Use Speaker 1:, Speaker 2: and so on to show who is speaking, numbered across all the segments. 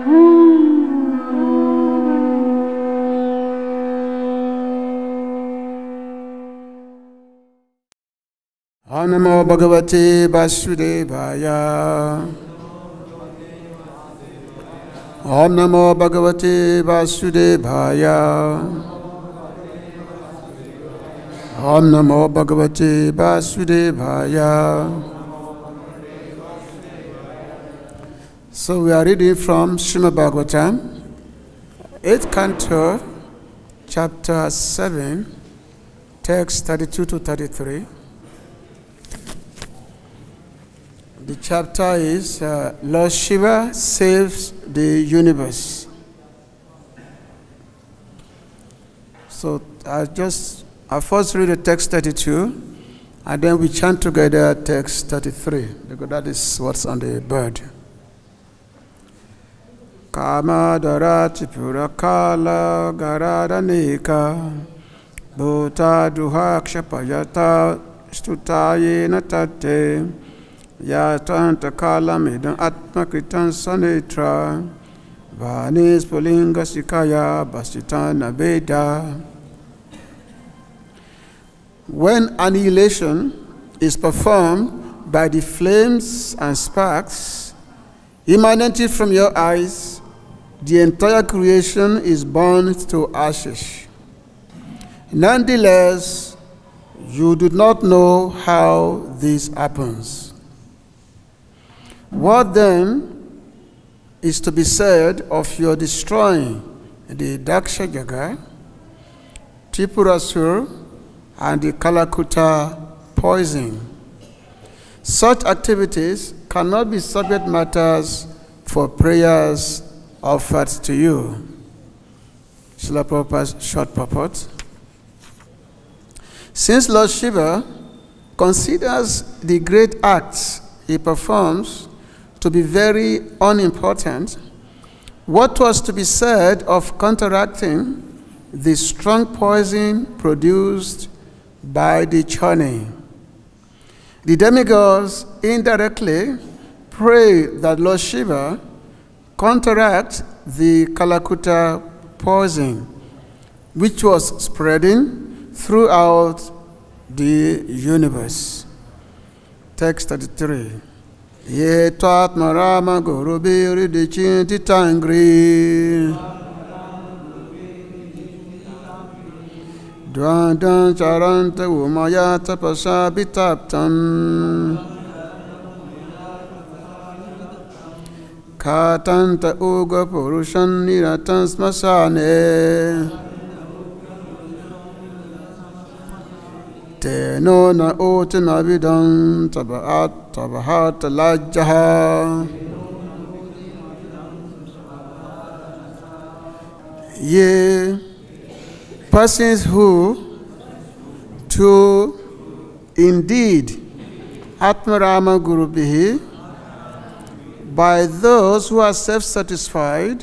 Speaker 1: Om Namo Bhagavate Vasudevaya. Om Namo Bhagavate Vasudevaya. Om Namo Bhagavate Vasudevaya. So we are reading from Srimad Bhagavatam, 8th canto, chapter 7, text 32 to 33. The chapter is Lord Shiva Saves the Universe. So I'll first read the text 32, and then we chant together text 33, because that is what's on the board. Kama darati purakala garadaneka bhuta duhakshapayata stutaye natate Yatanta kalamidam atmakritan sanitra Vanis pulinga sikaya basitana veda. When annihilation is performed by the flames and sparks emanating from your eyes, the entire creation is burned to ashes. Nonetheless, you do not know how this happens. What then is to be said of your destroying the Dakshajaga, Tripurasur, and the Kalakuta poison? Such activities cannot be subject matters for prayers offered to you. Srila Prabhupada's short purport. Since Lord Shiva considers the great acts he performs to be very unimportant, what was to be said of counteracting the strong poison produced by the churning? The demigods indirectly pray that Lord Shiva counteract the Kalakuta poison, which was spreading throughout the universe. Text 33. Ye tat marama guru biri di chinti tangri Dwandan charanta umaya tapasa bitaptam Katanta uga purushan niratan smasane Teno na otina vidam tabahat lajjaha. Ye persons who to indeed Atmarama Guru Bihi, by those who are self-satisfied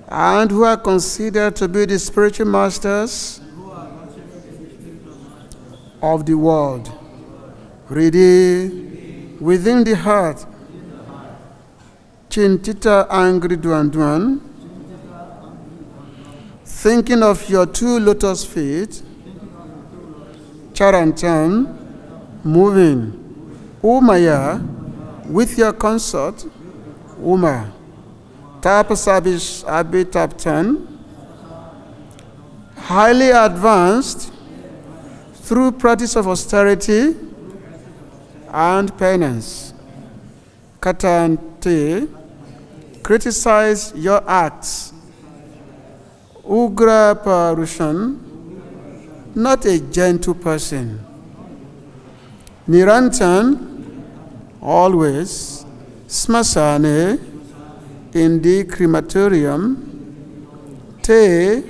Speaker 1: and who are considered to be the spiritual masters of the world, ready within the heart, Chintita angry Dwan, thinking of your two lotus feet, Charantan, moving, Umaya, with your consort, Uma, Tapasabish Abitaptan, highly advanced through practice of austerity and penance. Katante, criticize your acts. Ugra Parushan, not a gentle person. Nirantan, always. Smasane, in the crematorium. Te,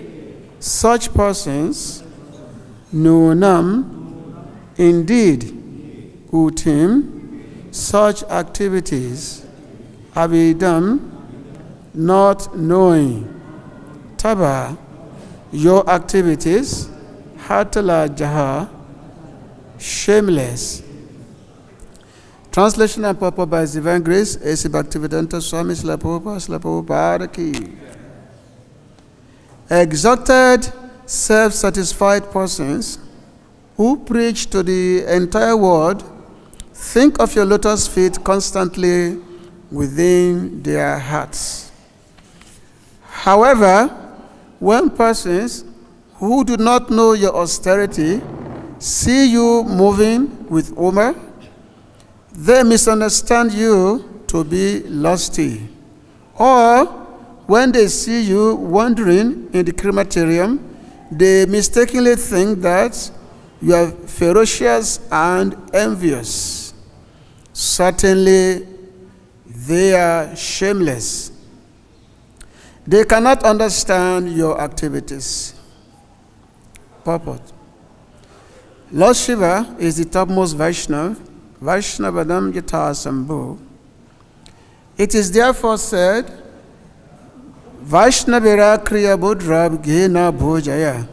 Speaker 1: such persons. Nunam, indeed. Utim, such activities. Abidam, not knowing. Taba, your activities. Hatala Jaha, shameless. Translation and purport by His Divine Grace, A.C. Bhaktivedanta Swami Srila Prabhupada Ki. Exalted, self-satisfied persons who preach to the entire world think of your lotus feet constantly within their hearts. However, when persons who do not know your austerity see you moving with humor, they misunderstand you to be lusty. Or when they see you wandering in the crematorium, they mistakenly think that you are ferocious and envious. Certainly, they are shameless. They cannot understand your activities. Purport. Lord Shiva is the topmost Vaishnava, Vaishnavadam Yatha Sambhu. It is therefore said, Vaishnavira Kriya Buddha Gena Bhojaya.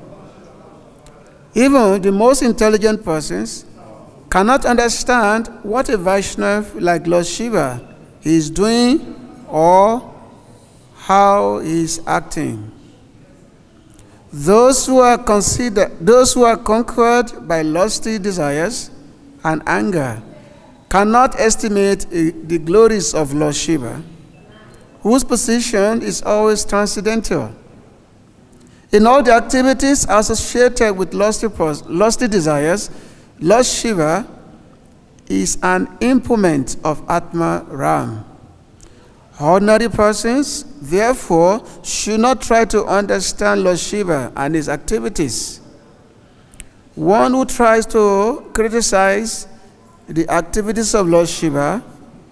Speaker 1: Even the most intelligent persons cannot understand what a Vaishnava like Lord Shiva is doing or how he is acting. Those who are conquered by lusty desires and anger cannot estimate the glories of Lord Shiva, whose position is always transcendental. In all the activities associated with lusty desires, Lord Shiva is an implement of Atma Ram. Ordinary persons, therefore, should not try to understand Lord Shiva and his activities. One who tries to criticize the activities of Lord Shiva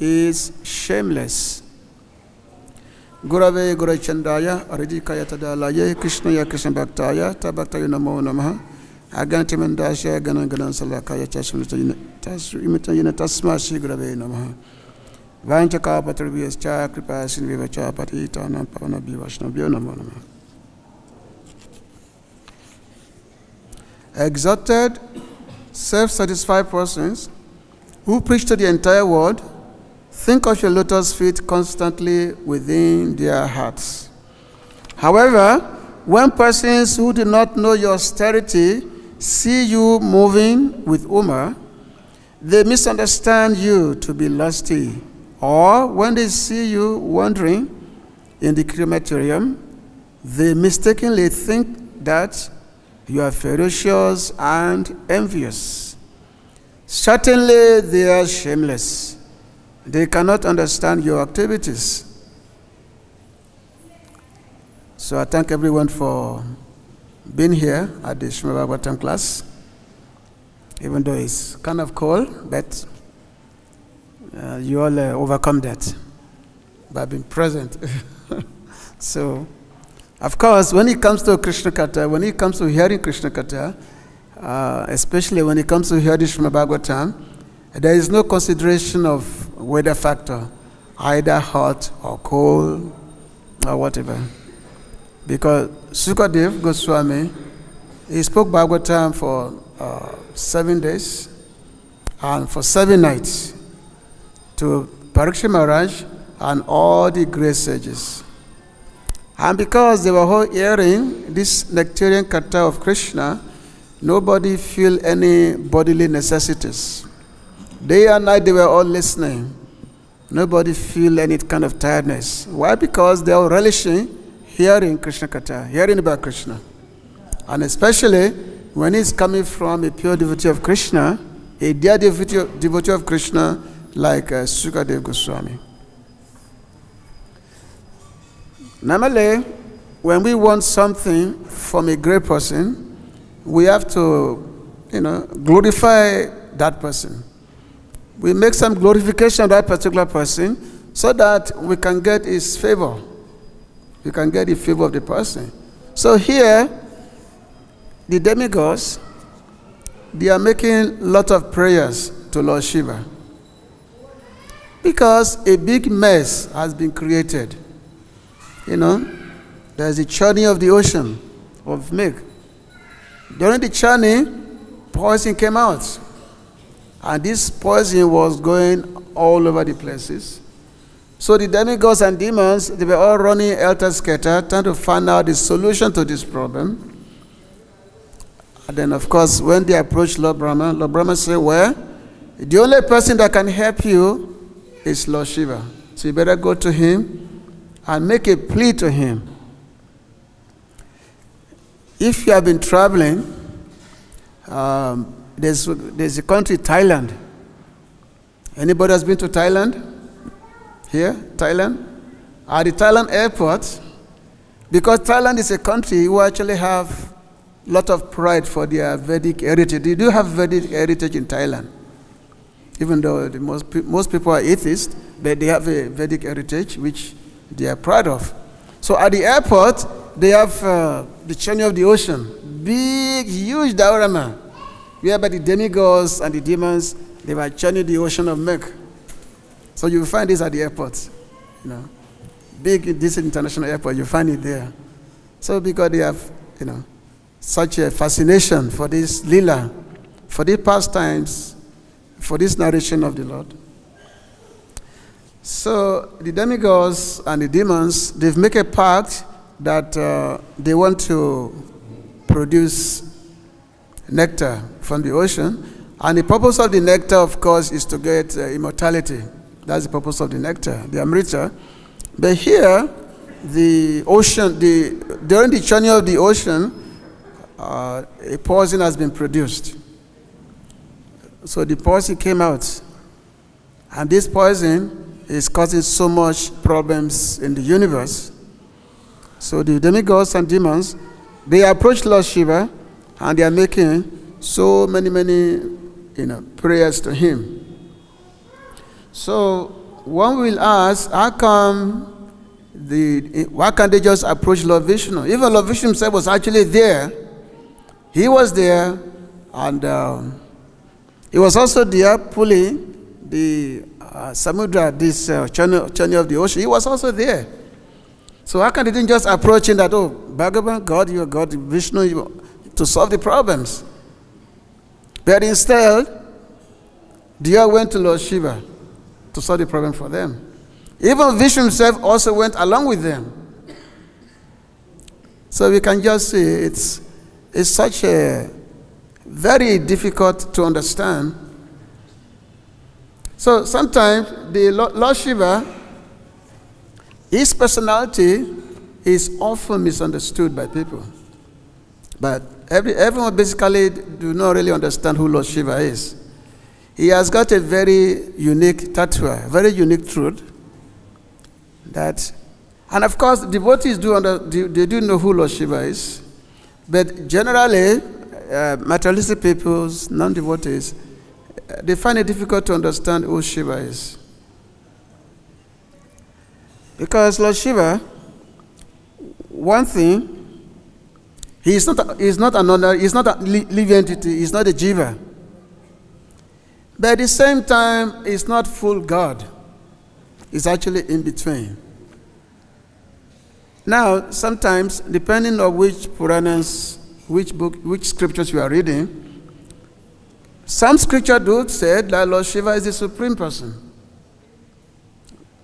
Speaker 1: is shameless. Gurave Gurachandaya, Aridikaya Tadalaye, Krishnaya Krishna Bhaktaya, Tabhaktayo Namo Namaha, Agantimandasha, Ganaganan Salakaya, Tasmitayina Tasma Shri Gurave Namaha. Vanchaka Patrabhyas Cha Kripasin Vivacha Patita Nam Pavana Bhivashnabhyo Namo Namaha. Exalted, self-satisfied persons who preach to the entire world think of your lotus feet constantly within their hearts. However, when persons who do not know your austerity see you moving with humor, they misunderstand you to be lusty. Or when they see you wandering in the crematorium, they mistakenly think that you are ferocious and envious. Certainly, they are shameless. They cannot understand your activities. So I thank everyone for being here at the Srimad Bhagavatam class. Even though it's kind of cold, but you all overcome that by being present. So, of course, when it comes to Krishna Katha, when it comes to hearing Krishna Katha, especially when it comes to hearing Srimad Bhagavatam, there is no consideration of weather factor, either hot or cold or whatever. Because Sukadev Goswami, he spoke Bhagavatam for 7 days and for 7 nights to Parikshit Maharaj and all the great sages. And because they were all hearing this nectarian katha of Krishna, nobody feel any bodily necessities. Day and night they were all listening. Nobody feel any kind of tiredness. Why? Because they are relishing hearing Krishna katha, hearing about Krishna. And especially when it's coming from a pure devotee of Krishna, a dear devotee of Krishna like Sukadev Goswami. Normally, when we want something from a great person, we have to, glorify that person. We make some glorification of that particular person so that we can get his favor. We can get the favor of the person. So here, the demigods, they are making a lot of prayers to Lord Shiva because a big mess has been created. There's a churning of the ocean of milk. During the churning, poison came out. And this poison was going all over the places. So the demigods and demons, they were all running helter-skelter, trying to find out the solution to this problem. And then, of course, when they approached Lord Brahma said, well, the only person that can help you is Lord Shiva. So you better go to him and make a plea to him. If you have been traveling, there's a country, Thailand. Anybody has been to Thailand? Here, Thailand? At the Thailand airport, because Thailand is a country who actually have a lot of pride for their Vedic heritage. They do have Vedic heritage in Thailand. Even though most people are atheists, but they have a Vedic heritage which they are proud of. So at the airport, they have the churning of the ocean. Big, huge diorama, whereby the demigods and the demons, they were churning the ocean of milk. So you find this at the airport, you know. Big, this international airport, you find it there. So because they have, you know, such a fascination for this lila, for these pastimes, for this narration of the Lord. So the demigods and the demons, they've made a pact that they want to produce nectar from the ocean. And the purpose of the nectar, of course, is to get immortality. That's the purpose of the nectar, the Amrita. But here, the ocean, during the churning of the ocean, a poison has been produced. So the poison came out. And this poison is causing so much problems in the universe. So the demigods and demons, they approach Lord Shiva, and they are making so many prayers to him. So one will ask, how come why can't they just approach Lord Vishnu? Even Lord Vishnu himself was actually there. He was there, and he was also there pulling the samudra, this churning of the ocean. He was also there. So how can they just approach him that, oh, Bhagavan, God, you are God, Vishnu, to solve the problems? But instead, they all went to Lord Shiva to solve the problem for them. Even Vishnu himself also went along with them. So we can just see it's such a very difficult to understand. So sometimes the Lord Shiva, his personality is often misunderstood by people. But everyone basically do not really understand who Lord Shiva is. He has got a very unique tattva, very unique truth. And of course, devotees they do know who Lord Shiva is. But generally, materialistic peoples, non-devotees, they find it difficult to understand who Shiva is. Because Lord Shiva, one thing, he's not a living entity, he's not a jiva. But at the same time, he's not full God. He's actually in between. Now, sometimes, depending on which Puranas, which scriptures you are reading, some scripture do say that Lord Shiva is the supreme person.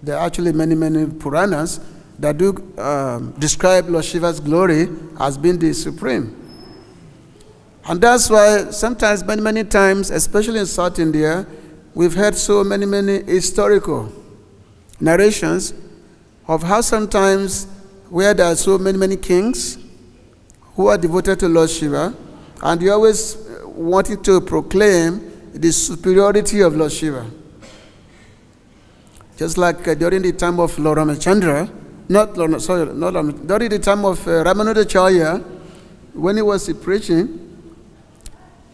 Speaker 1: There are actually many Puranas that do describe Lord Shiva's glory as being the supreme. And that's why sometimes, many times, especially in South India, we've heard so many historical narrations of how sometimes where there are so many kings who are devoted to Lord Shiva, and they always wanting to proclaim the superiority of Lord Shiva. Just like during the time of Lord Ramachandra, during the time of Ramanujacharya, when he was preaching,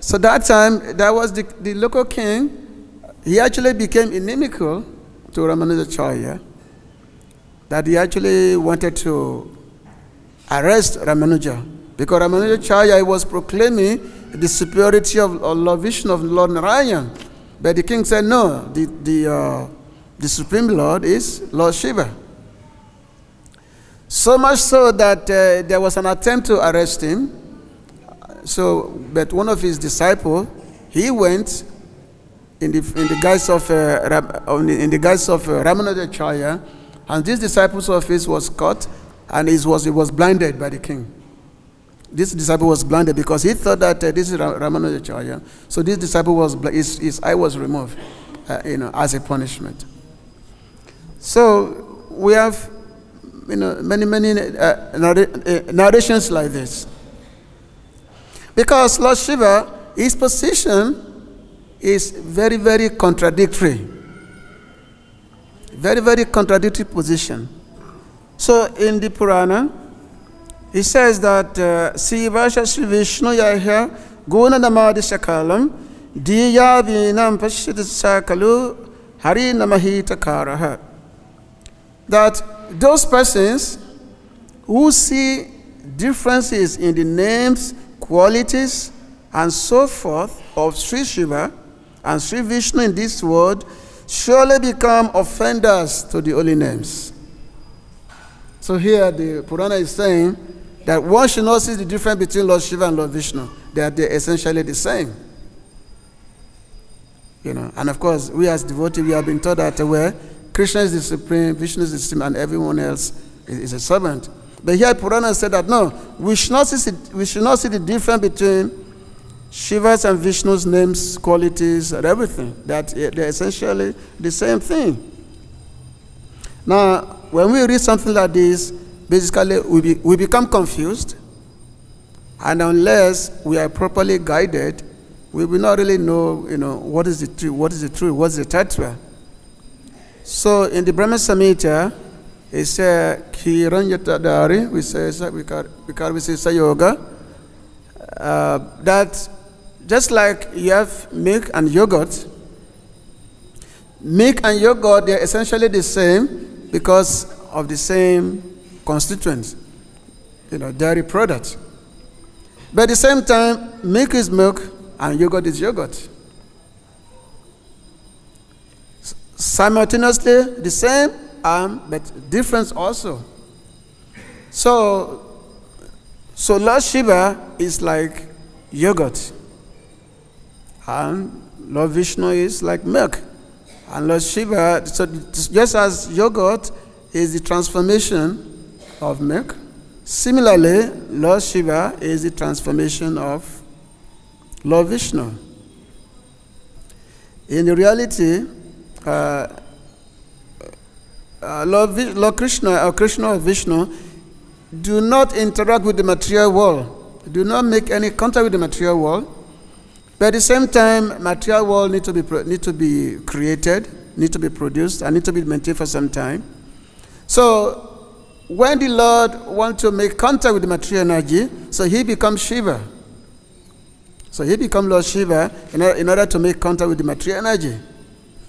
Speaker 1: so that time, that was the local king. He actually became inimical to Ramanujacharya, that he actually wanted to arrest Ramanuja. Because Ramanujacharya was proclaiming the superiority of Lord Vishnu, of Lord Narayan. But the king said, no, the Supreme Lord is Lord Shiva. So much so that there was an attempt to arrest him. So, but one of his disciples, he went in the guise of Ramanujacharya, and this disciple of his was caught, and he was blinded by the king. This disciple was blinded because he thought that this is Ramanujacharya. So this disciple his eye was removed, as a punishment. So we have, many narrations like this. Because Lord Shiva, his position is very, very contradictory. Very, very contradictory position. So in the Purana, he says that Sivasha Sri Vishnu Yahya Guna Namadi Shakalam Diya Vinam Pashit Sakalu Hari Namahita Karaha. That those persons who see differences in the names, qualities, and so forth of Sri Shiva and Sri Vishnu in this world surely become offenders to the holy names. So here the Purana is saying that one should not see the difference between Lord Shiva and Lord Vishnu. They're essentially the same. And of course, we as devotees, we have been taught that Krishna is the supreme, Vishnu is the supreme, and everyone else is a servant. But here Purana said that no, we should not see the difference between Shiva's and Vishnu's names, qualities, and everything. That they're essentially the same thing. Now, when we read something like this, basically we become confused, and unless we are properly guided, we will not really know, what is the truth, what is the tattva. So in the Brahma Samhita, it says Kiranyatadari, we say Sayoga, that just like you have milk and yogurt, they are essentially the same because of the same constituents, dairy products. But at the same time, milk is milk and yogurt is yogurt. Simultaneously the same, but different also. So Lord Shiva is like yogurt, and Lord Vishnu is like milk. And Lord Shiva, so just as yogurt is the transformation of milk, similarly, Lord Shiva is the transformation of Lord Vishnu. In reality, Lord Krishna or Krishna or Vishnu do not interact with the material world, do not make any contact with the material world. But at the same time, material world need to be created, need to be produced, and need to be maintained for some time. So when the Lord wants to make contact with the material energy, so he becomes Shiva. So he becomes Lord Shiva in order to make contact with the material energy.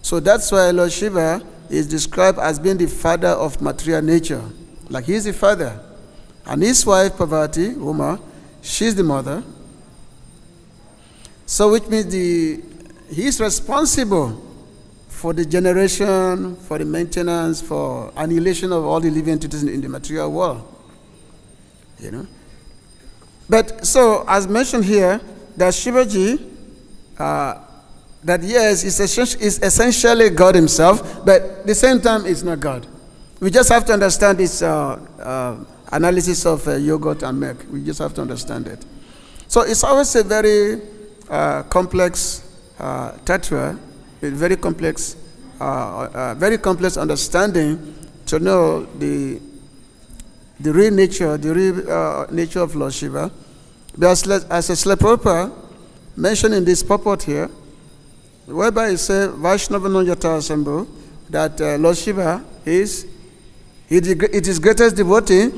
Speaker 1: So that's why Lord Shiva is described as being the father of material nature. Like he's the father. And his wife, Parvati, Uma, she's the mother. So which means he's responsible for the generation, for the maintenance, for annihilation of all the living entities in the material world. But so, as mentioned here, that Shivaji, that yes, is essentially God himself, but at the same time, it's not God. We just have to understand this analysis of yogurt and milk. We just have to understand it. So it's always a very complex tattva, with very complex understanding to know the real nature, nature of Lord Shiva. But as a Prabhupada mentioned in this purport here, whereby it says Vaishnava Nanyata Sambhu, that Lord Shiva is his greatest devotee,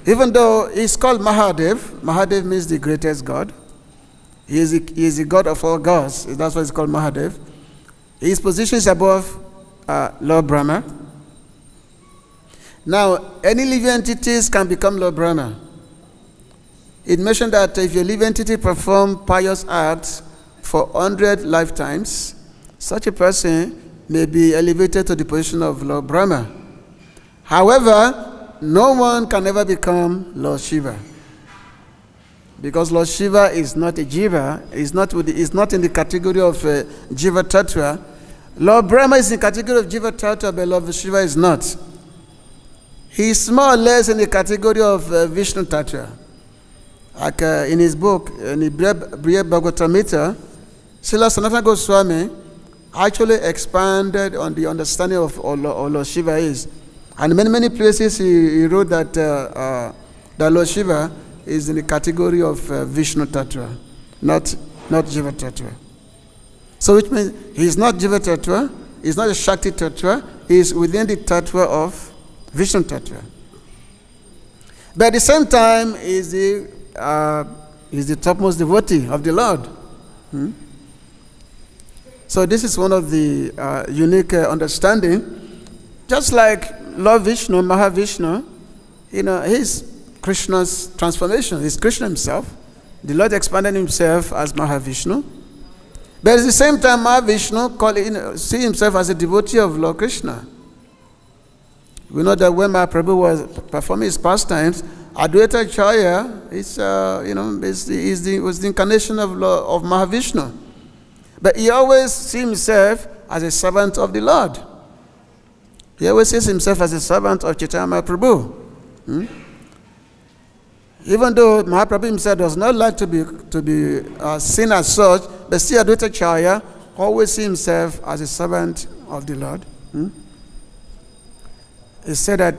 Speaker 1: even though he's called Mahadev. Mahadev means the greatest God. He is the God of all gods. That's why it's called Mahadev. His position is above Lord Brahma. Now, any living entities can become Lord Brahma. It mentioned that if your living entity performs pious acts for 100 lifetimes, such a person may be elevated to the position of Lord Brahma. However, no one can ever become Lord Shiva. because Lord Shiva is not a Jiva, is not in the category of Jiva Tattva. Lord Brahma is in the category of Jiva Tattva, but Lord Shiva is not. He is more or less in the category of Vishnu Tattva. Like in his book, in the Bhagavad-Gita, Srila Sanatana Goswami actually expanded on the understanding of Lord Shiva is. And in many places he wrote that, that Lord Shiva is in the category of Vishnu Tattva, not Jiva Tattva. So which means he is not Jiva Tattva, he is not a Shakti Tattva, he is within the Tattva of Vishnu Tattva. But at the same time, he is the topmost devotee of the Lord. So this is one of the unique understanding. Just like Lord Vishnu, Mahavishnu, he's Krishna's transformation. He's Krishna himself. The Lord expanded himself as Mahavishnu. But at the same time, Mahavishnu see himself as a devotee of Lord Krishna. We know that when Mahaprabhu was performing his pastimes, Advaita Acharya was the incarnation of Mahavishnu. But he always sees himself as a servant of the Lord. He always sees himself as a servant of Chaitanya Mahaprabhu. Even though Mahaprabhu himself does not like to be seen as such, but still Advaita Acharya always sees himself as a servant of the Lord. He said that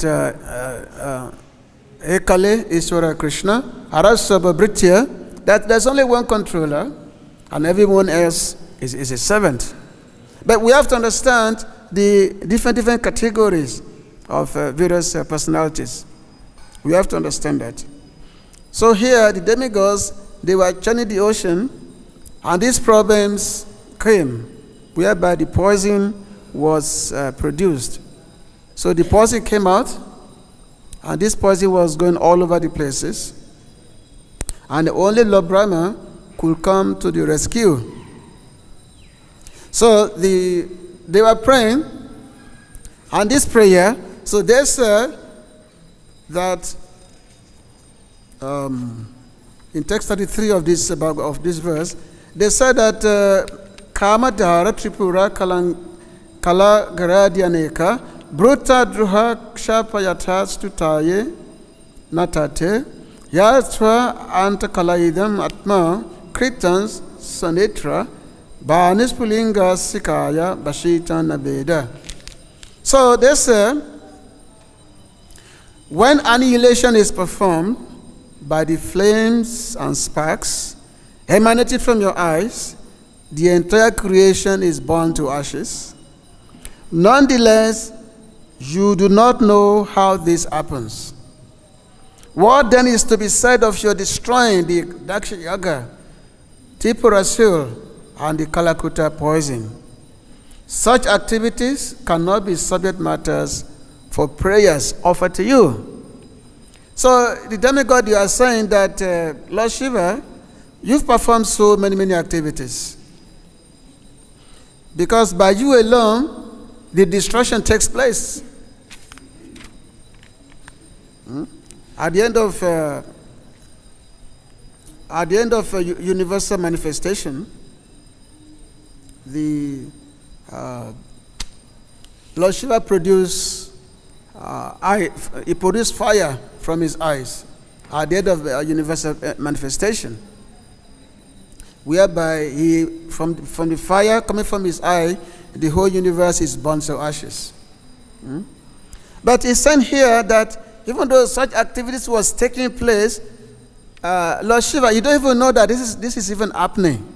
Speaker 1: Ekale Ishwara Krishna Arasabha Bhritya, that there's only one controller and everyone else is a servant. But we have to understand the different categories of various personalities. We have to understand that. So here, the demigods, they were churning the ocean, and these problems came, whereby the poison was produced. So the poison came out, and this poison was going all over the places, and only Lord Brahma could come to the rescue. So they were praying, and this prayer, so they said that in text 33 of this verse, they said that Kama Dhara Tripura Kala Garadyaneka Bruta Druha Kshapayata Stutaye Natate Yatva Anta Kalaidam Atma Kritans Sanitra Banis Pulinga Sikaya Bashita Nabeda. So they say, when annihilation is performed by the flames and sparks emanating from your eyes, the entire creation is burned to ashes. Nonetheless, you do not know how this happens. What then is to be said of your destroying the Daksha Yaga, Tipurasul, and the Kalakuta poison? Such activities cannot be subject matters for prayers offered to you. So the demigod, you are saying that, Lord Shiva, you've performed so many activities. Because by you alone, the destruction takes place. At the end of universal manifestation, the Lord Shiva produced he produced fire from his eyes at the end of universal manifestation, whereby from the fire coming from his eye, the whole universe is burned to ashes. But he's saying here that even though such activities was taking place, Lord Shiva, you don't even know that this is even happening.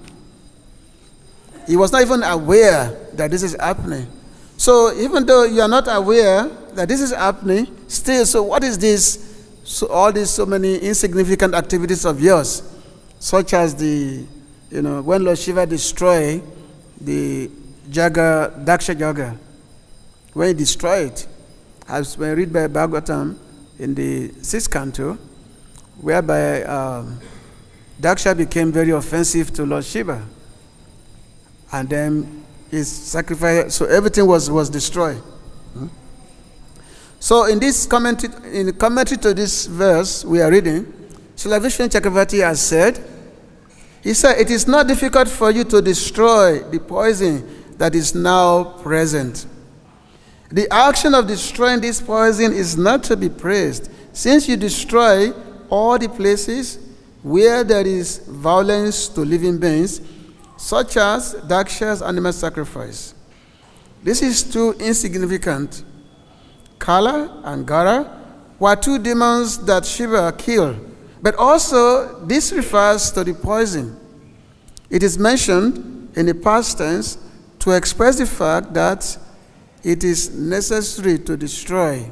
Speaker 1: He was not even aware that this is happening. So even though you are not aware that this is happening, still, so what is this? So all these so many insignificant activities of yours, such as when Lord Shiva destroyed the Daksha Jaga, when he destroyed it, as we read by Bhagavatam in the 6th canto, whereby Daksha became very offensive to Lord Shiva, and then his sacrifice, so everything was destroyed. So in this commentary to this verse we are reading, Srila Vishnu Chakravarti has said, he said, it is not difficult for you to destroy the poison that is now present. The action of destroying this poison is not to be praised, since you destroy all the places where there is violence to living beings, such as Daksha's animal sacrifice. This is too insignificant. Kala and Gara were two demons that Shiva killed, but also this refers to the poison. It is mentioned in the past tense to express the fact that it is necessary to destroy.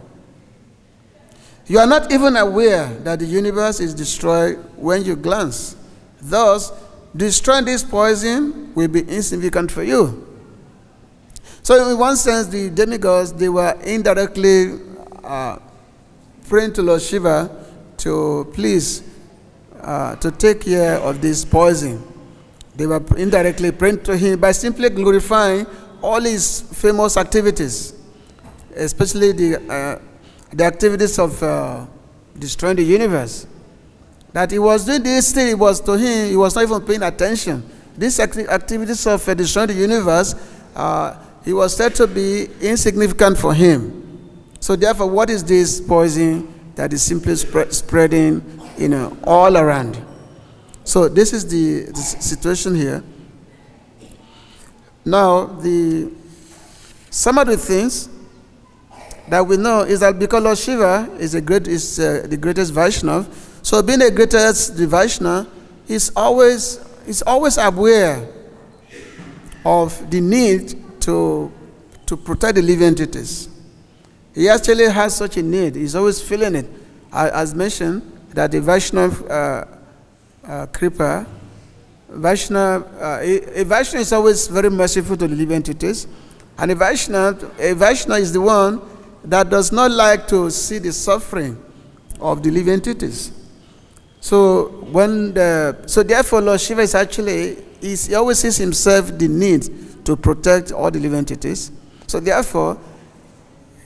Speaker 1: You are not even aware that the universe is destroyed when you glance. Thus, destroying this poison will be insignificant for you. So in one sense, the demigods, they were indirectly praying to Lord Shiva to please to take care of this poison. They were indirectly praying to him by simply glorifying all his famous activities, especially the activities of destroying the universe. That he was doing this thing, it was to him, he was not even paying attention. These activities of destroying the universe, he was said to be insignificant for him. So therefore, what is this poison that is simply spreading, all around? So this is the situation here. Now, some of the things that we know is that because Lord Shiva is the greatest Vaishnava, so being the greatest Vaishnava, he's always aware of the need to protect the living entities. He actually has such a need. He's always feeling it. As mentioned, that the Vaishnava Kripa, a Vaishnava is always very merciful to the living entities, and a Vaishnava is the one that does not like to see the suffering of the living entities. So therefore, Lord Shiva is actually, he always sees himself the need to protect all the living entities. So therefore,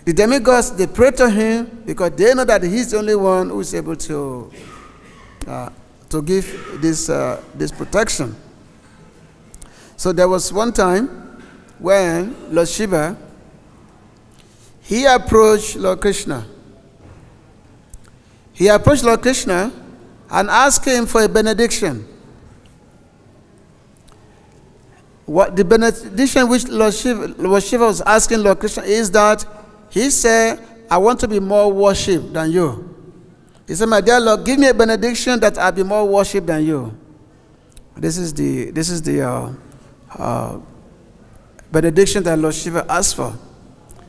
Speaker 1: the demigods, they pray to him because they know that he's the only one who is able to give this protection. So there was one time when Lord Shiva, he approached Lord Krishna. He approached Lord Krishna and asked him for a benediction. What the benediction which Lord Shiva was asking Lord Krishna is that he said, I want to be more worshipped than you. He said, my dear Lord, give me a benediction that I'll be more worshipped than you. This is the benediction that Lord Shiva asked for.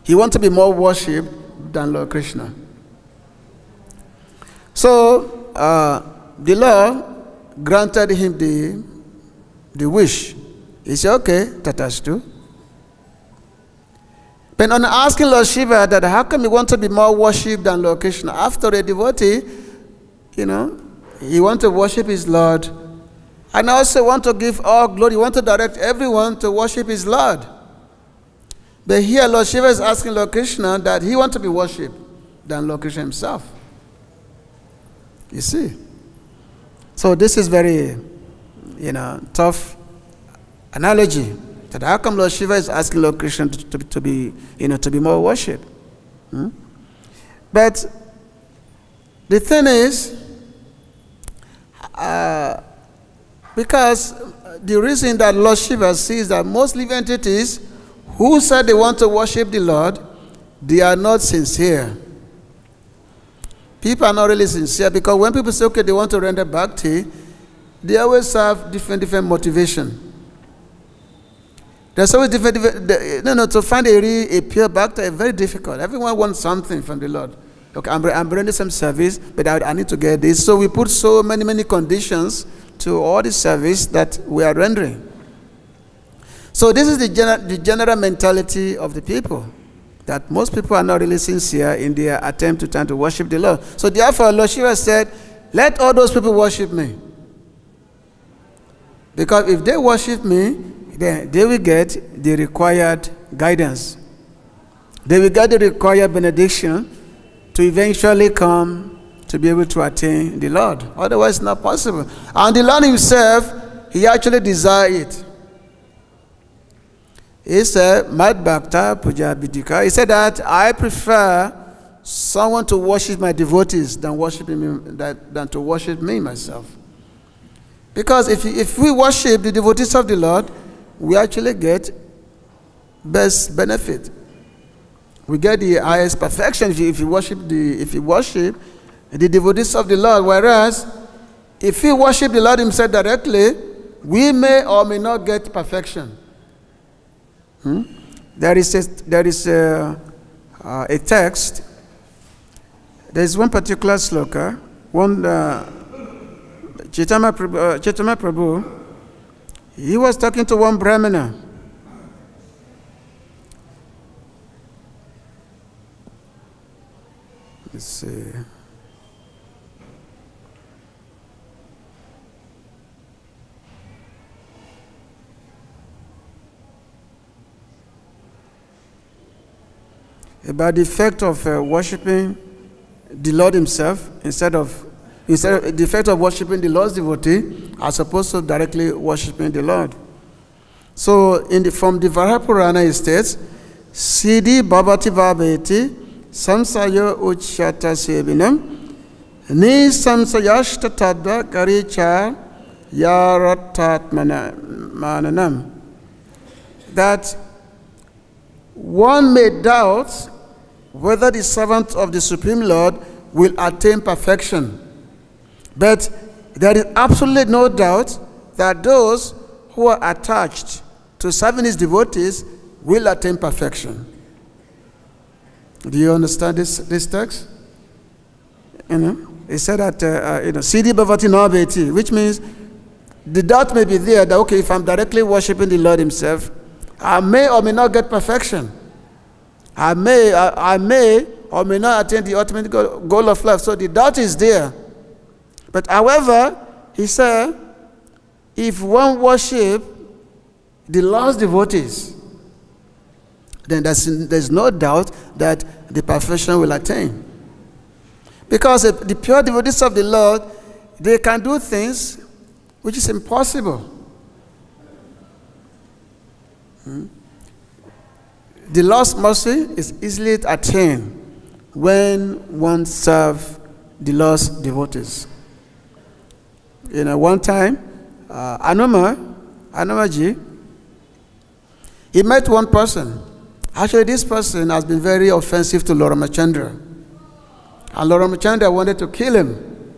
Speaker 1: He wants to be more worshipped than Lord Krishna. So the Lord granted him the wish. He said, okay, Tatastu. But on asking Lord Shiva that how come you want to be more worshipped than Lord Krishna? After a devotee, he wants to worship his Lord. And also want to give all glory. He wants to direct everyone to worship his Lord. But here Lord Shiva is asking Lord Krishna that he wants to be worshipped than Lord Krishna himself. You see? So this is very, tough analogy. That how come Lord Shiva is asking Lord Krishna to be more worshipped? But the thing is, because the reason that Lord Shiva sees that most living entities who said they want to worship the Lord, they are not sincere. People are not really sincere because when people say, okay, they want to render bhakti, they always have different motivation. There's always to find a pure bhakti is very difficult. Everyone wants something from the Lord. Okay, I'm rendering some service, but I need to get this. So we put so many conditions to all the service that we are rendering. So this is the general mentality of the people, that most people are not really sincere in their attempt to try to worship the Lord. So therefore, Lord Shiva said, let all those people worship me. Because if they worship me, then they will get the required guidance. They will get the required benediction to eventually come to be able to attain the Lord. Otherwise, it's not possible. And the Lord himself, he actually desired it. He said, Mad Bhakta Puja Bidika. He said that I prefer someone to worship my devotees than to worship me myself. Because if we worship the devotees of the Lord, we actually get best benefit. We get the highest perfection if you worship the devotees of the Lord. Whereas if we worship the Lord himself directly, we may or may not get perfection. There is a text. There is one particular sloka, Chaitanya Prabhu, he was talking to one Brahmana. Let's see. About the effect of worshiping the Lord himself instead of the effect of worshiping the Lord's devotee as opposed to directly worshiping the Lord. So from the Varapurana it states, Siddhi Bhavati Vabheti Samsaya Uchata Sevinam Ni Samsayashta Tadva Karicha Yaratatmanam. That one may doubt whether the servant of the Supreme Lord will attain perfection. But there is absolutely no doubt that those who are attached to serving his devotees will attain perfection. Do you understand this text? It said that, Siddhi Bhavati Nabheti, which means the doubt may be there that, okay, if I'm directly worshiping the Lord himself, I may or may not get perfection. I may or may not attain the ultimate goal of life. So the doubt is there. But however, he said, if one worship the Lord's devotees, then there's no doubt that the perfection will attain. Because the pure devotees of the Lord, they can do things which is impossible. The Lord's mercy is easily attained when one serves the Lord's devotees. One time, Anumaji, he met one person. Actually, this person has been very offensive to Lord Ramachandra. And Lord Ramachandra wanted to kill him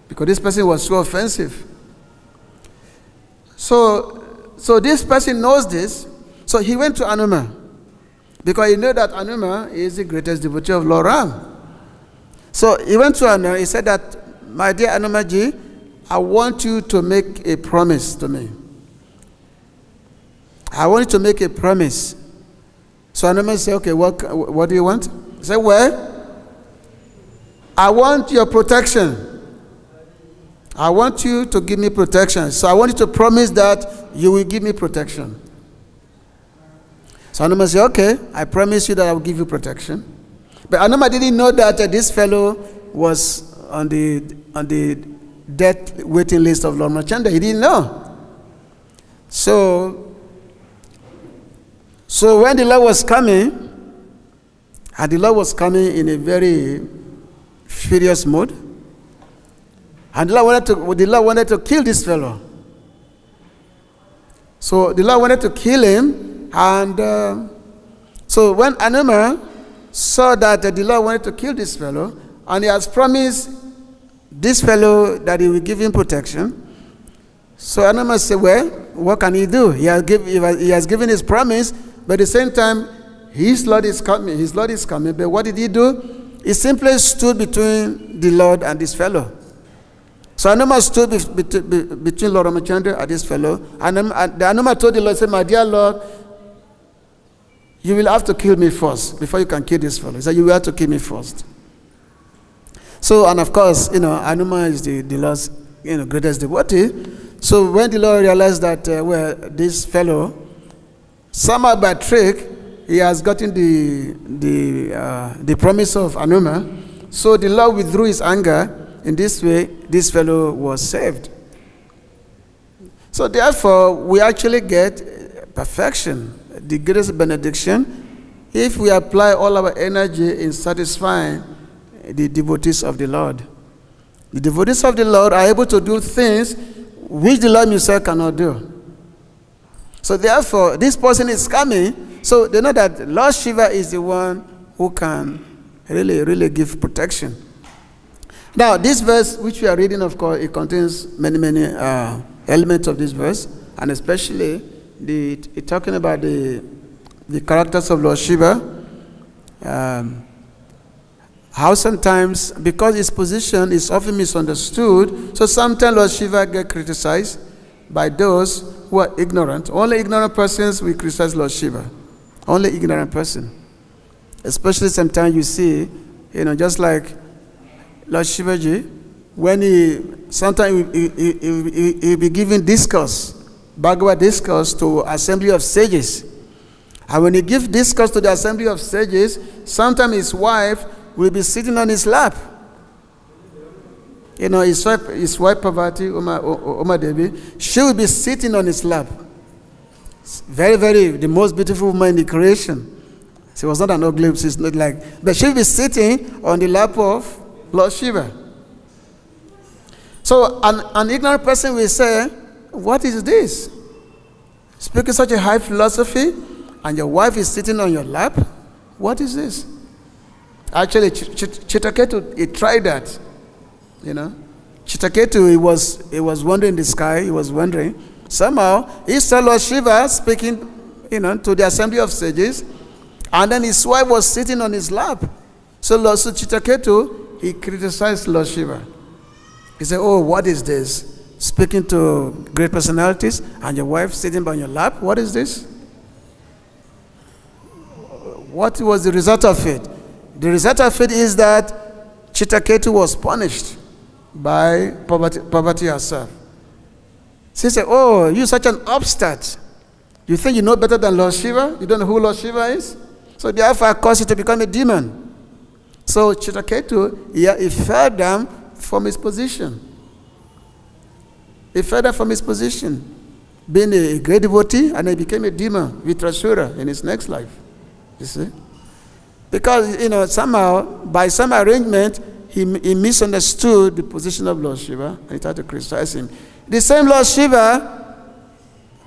Speaker 1: because this person was so offensive. So this person knows this. So he went to Anuma because he knew that Anuma is the greatest devotee of Lord Ram. So he went to Anuma. He said that, my dear Anumaji, I want you to make a promise to me. I want you to make a promise. So Anuma said, okay, what do you want? He said, well, I want your protection. I want you to give me protection. So I want you to promise that you will give me protection. So Anuma said, okay, I promise you that I will give you protection. But Anuma didn't know that this fellow was on the death waiting list of Lord Ramachandra. He didn't know. So when the Lord was coming, and the Lord was coming in a very furious mood, and the Lord wanted to kill this fellow. So the Lord wanted to kill him, and so when Anuma saw that the Lord wanted to kill this fellow, and he has promised this fellow that he will give him protection, so Anuma said, well, what can he do? He has given his promise, but at the same time, his Lord is coming. His Lord is coming. But what did he do? He simply stood between the Lord and this fellow. So Anuma stood between Lord Ramachandra and this fellow. And Anuma told the Lord, said, my dear Lord, you will have to kill me first before you can kill this fellow. He said, you will have to kill me first. So, and of course, Anuma is the Lord's greatest devotee. So when the Lord realized that, this fellow, somehow by trick, he has gotten the promise of Anuma, so the Lord withdrew his anger, in this way, this fellow was saved. So therefore, we actually get perfection, the greatest benediction, if we apply all our energy in satisfying the devotees of the Lord. The devotees of the Lord are able to do things which the Lord himself cannot do. So therefore, this person is coming, so they know that Lord Shiva is the one who can really give protection. Now, this verse which we are reading, of course, it contains many elements of this verse, and especially talking about the characters of Lord Shiva. How sometimes, because his position is often misunderstood, so sometimes Lord Shiva gets criticized by those who are ignorant. Only ignorant persons will criticize Lord Shiva. Only ignorant person. Especially sometimes you see, just like Lord Shivaji, when sometimes he be giving discourse, Bhagavad discourse to assembly of sages. And when he gives discourse to the assembly of sages, sometimes his wife will be sitting on his lap. His wife Parvati, Uma Devi, she will be sitting on his lap. The most beautiful woman in the creation. She was not an ugly, she's not like, but she will be sitting on the lap of Lord Shiva. So an ignorant person will say, what is this? Speaking such a high philosophy, and your wife is sitting on your lap? What is this? Actually, Chitraketu, he tried that. Chitraketu, he was wandering in the sky, he was wondering. Somehow, he saw Lord Shiva speaking, to the assembly of sages, and then his wife was sitting on his lap. So Chitraketu, he criticized Lord Shiva. He said, oh, what is this? Speaking to great personalities, and your wife sitting on your lap? What is this? What was the result of it? The result of it is that Chitraketu was punished by Parvati herself. She said, oh, you're such an upstart. You think you know better than Lord Shiva? You don't know who Lord Shiva is? So therefore I caused you to become a demon. So Chitraketu, he fell down from his position. He fell down from his position, being a great devotee, and he became a demon, Vitrasura, in his next life. You see? Because, somehow, by some arrangement, he misunderstood the position of Lord Shiva, and he tried to criticize him. The same Lord Shiva,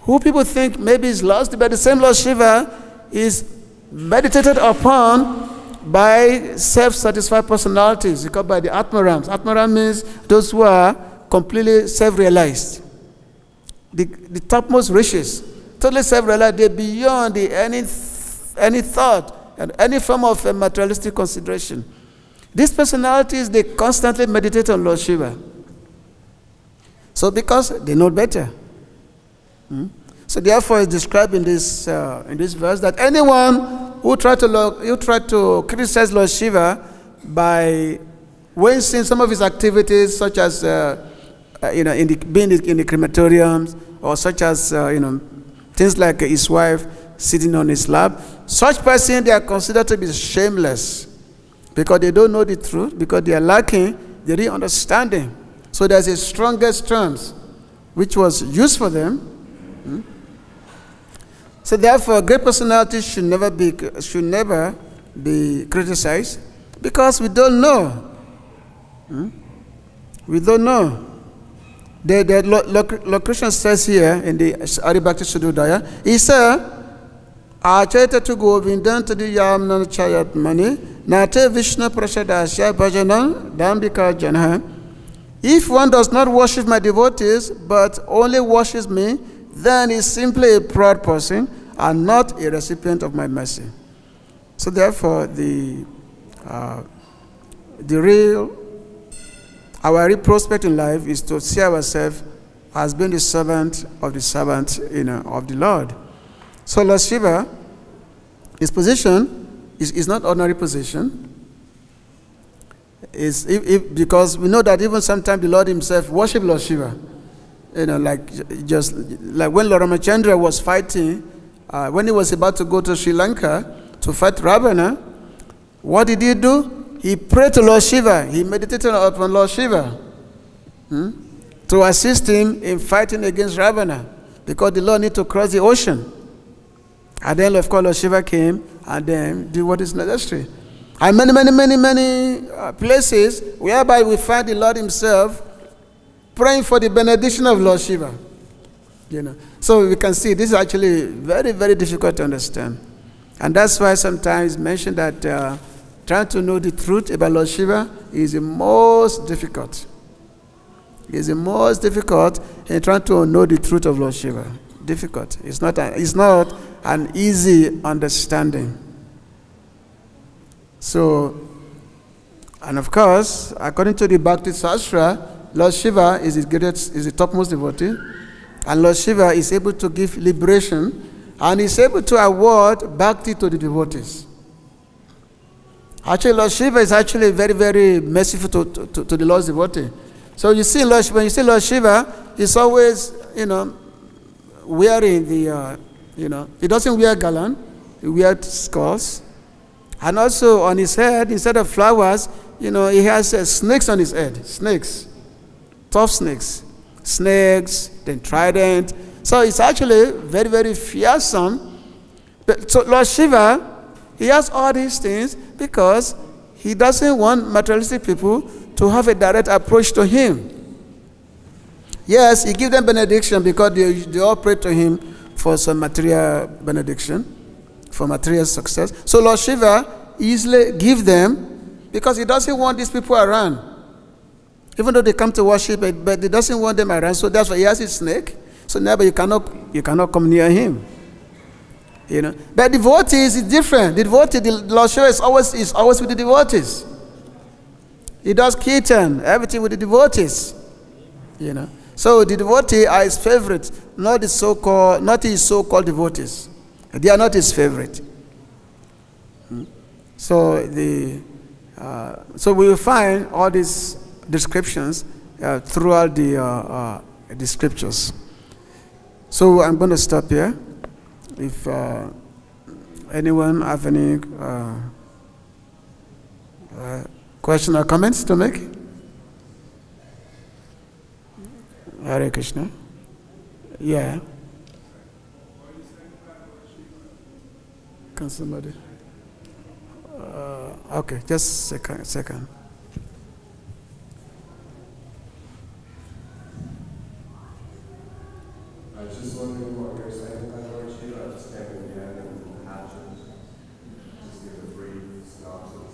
Speaker 1: who people think maybe is lost, but the same Lord Shiva is meditated upon by self-satisfied personalities, because by the Atmarams. Atmaram means those who are completely self-realized. The topmost riches, totally self-realized, they're beyond any thought and any form of materialistic consideration. These personalities, they constantly meditate on Lord Shiva. So because they know better. So therefore it's described in this verse that anyone who try to criticize Lord Shiva by when seeing some of his activities, such as being in the crematoriums, or such as things like his wife sitting on his lap, such person, they are considered to be shameless because they don't know the truth, because they are lacking the real understanding. So there's a strongest terms which was used for them. So therefore, great personalities should never be criticized, because we don't know. We don't know. Lord Krishna says here in the Aribhakti Sudodaya, he said, Acheta to Govindan to the Yamna Chayat Mani, Nate Vishnu Prashadasya Bhajana Dambika Janha. If one does not worship my devotees, but only worships me, then he is simply a proud person and not a recipient of my mercy. So therefore, our real prospect in life is to see ourselves as being the servant of the Lord. So Lord Shiva, his position is not ordinary position. Because we know that even sometimes the Lord himself worshiped Lord Shiva. Just like when Lord Ramachandra was fighting, when he was about to go to Sri Lanka to fight Ravana, what did he do? he prayed to Lord Shiva. He meditated upon Lord Shiva to assist him in fighting against Ravana, because the Lord needed to cross the ocean. And then, of course, Lord Shiva came and then did what is necessary. And many places whereby we find the Lord himself praying for the benediction of Lord Shiva. So we can see this is actually very, very difficult to understand. And that's why sometimes it's mentioned that trying to know the truth about Lord Shiva is the most difficult. It's the most difficult in trying to know the truth of Lord Shiva. Difficult. It's not an easy understanding. So, and of course, according to the Bhakti Sastra, Lord Shiva is the topmost devotee, and Lord Shiva is able to give liberation, and is able to award bhakti to the devotees. Actually, Lord Shiva is actually very, very merciful to the Lord's devotee. So you see, when you see Lord Shiva, he's always, wearing the, he doesn't wear garland, he wears skulls. And also on his head, instead of flowers, he has snakes on his head. Snakes. Tough snakes. Snakes, then trident. So it's actually very, very fearsome. But, so Lord Shiva, he has all these things because he doesn't want materialistic people to have a direct approach to him. Yes, he gives them benediction because they all pray to him for some material benediction, for material success. So Lord Shiva easily gives them because he doesn't want these people around. Even though they come to worship, but he doesn't want them around. So that's why he has his snake. So now you cannot come near him. But devotees is different. The Lord Shiva is always with the devotees. He does kirtan, everything with the devotees. So the devotee are his favorite, not his so-called devotees. They are not his favorite. So so we will find all these descriptions throughout the scriptures. So I'm going to stop here. If anyone have any question or comments to make? Hare Krishna. Yeah. Can somebody? Okay, just a second.
Speaker 2: I was just wondering what you're saying about Lord Shiva. Just came in the end and hatches. Just give a brief synopsis.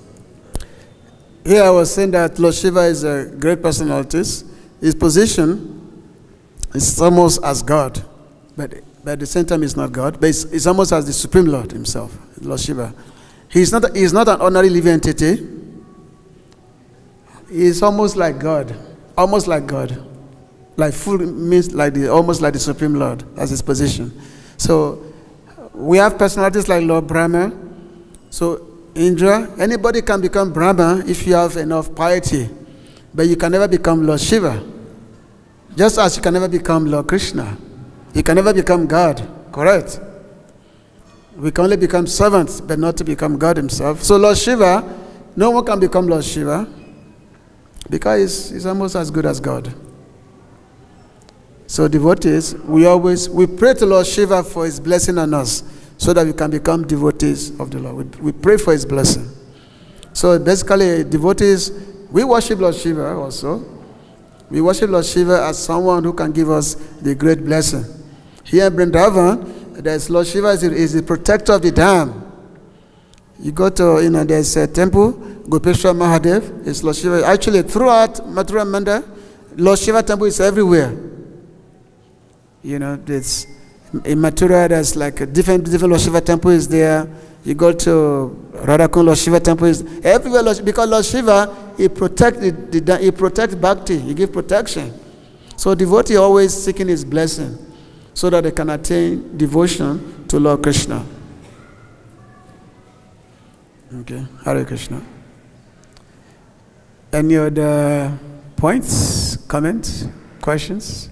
Speaker 1: Here I was saying that Lord Shiva is a great personality. His position is almost as God, but at the same time he's not God, but it's almost as the Supreme Lord himself, Lord Shiva. He's not an ordinary living entity. He's almost like God. Almost like God. Like full means like almost like the Supreme Lord as his position. So we have personalities like Lord Brahma. So Indra, anybody can become Brahma if you have enough piety. But you can never become Lord Shiva. Just as you can never become Lord Krishna. You can never become God. Correct? We can only become servants, but not to become God himself. So Lord Shiva, no one can become Lord Shiva because he's almost as good as God. So devotees, we pray to Lord Shiva for his blessing on us so that we can become devotees of the Lord. We pray for his blessing. So basically, devotees, we worship Lord Shiva also. We worship Lord Shiva as someone who can give us the great blessing. Here in Vrindavan, there's Lord Shiva is the protector of the dam. You go to, there's a temple, Gopeshwar Mahadev, it's Lord Shiva. Actually, throughout Mathura Manda, Lord Shiva temple is everywhere. There's, in Mathura, there's like a different Lord Shiva temple is there. You go to Radhakund, Lord Shiva temple is everywhere, because Lord Shiva, he protects bhakti, he gives protection. So devotee always seeking his blessing so that they can attain devotion to Lord Krishna. Okay, Hare Krishna. Any other points, comments, questions?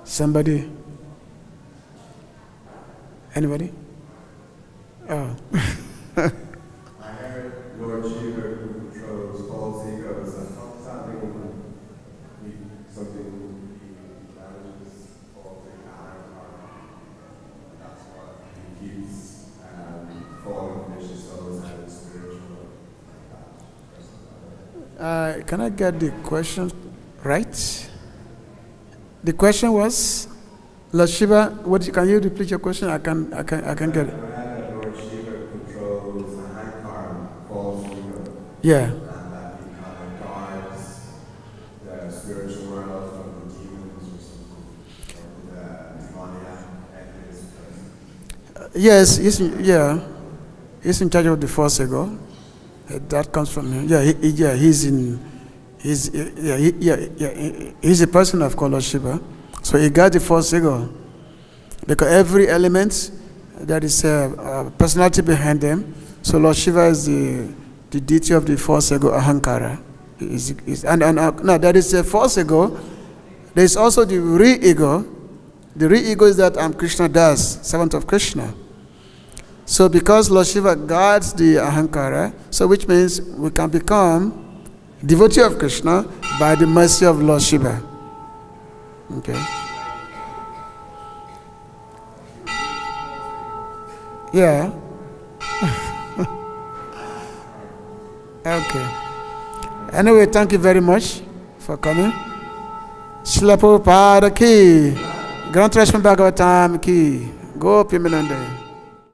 Speaker 1: Somebody? Anybody? Oh.
Speaker 2: I heard Lord Shiva who controls false egos and something he manages false ego. That's what he keeps fallen vicious souls and spiritual.
Speaker 1: Can I get the question right? The question was, Lord Shiva, can you repeat your question? I can get it.
Speaker 2: Lord Shiva controls the Ahankara, false ego.
Speaker 1: Yeah.
Speaker 2: And that he kind of guards the spiritual world from the demons or something, or the demoniac entities.
Speaker 1: Yes, he's in charge of the false ego. That comes from him. He's a person of Lord Shiva. So he got the false ego. Because every element, there is a personality behind them. So Lord Shiva is the deity of the false ego, Ahankara. Now there is a false ego. There is also the real ego. The real ego is that I'm Krishna Das, servant of Krishna. So because Lord Shiva guards the Ahankara, so which means we can become devotee of Krishna by the mercy of Lord Shiva. Okay. Yeah. Okay. Anyway, thank you very much for coming. Srila Prabhupada ki, Granth Rashmi Bhagavatam ki, Go Pimanande.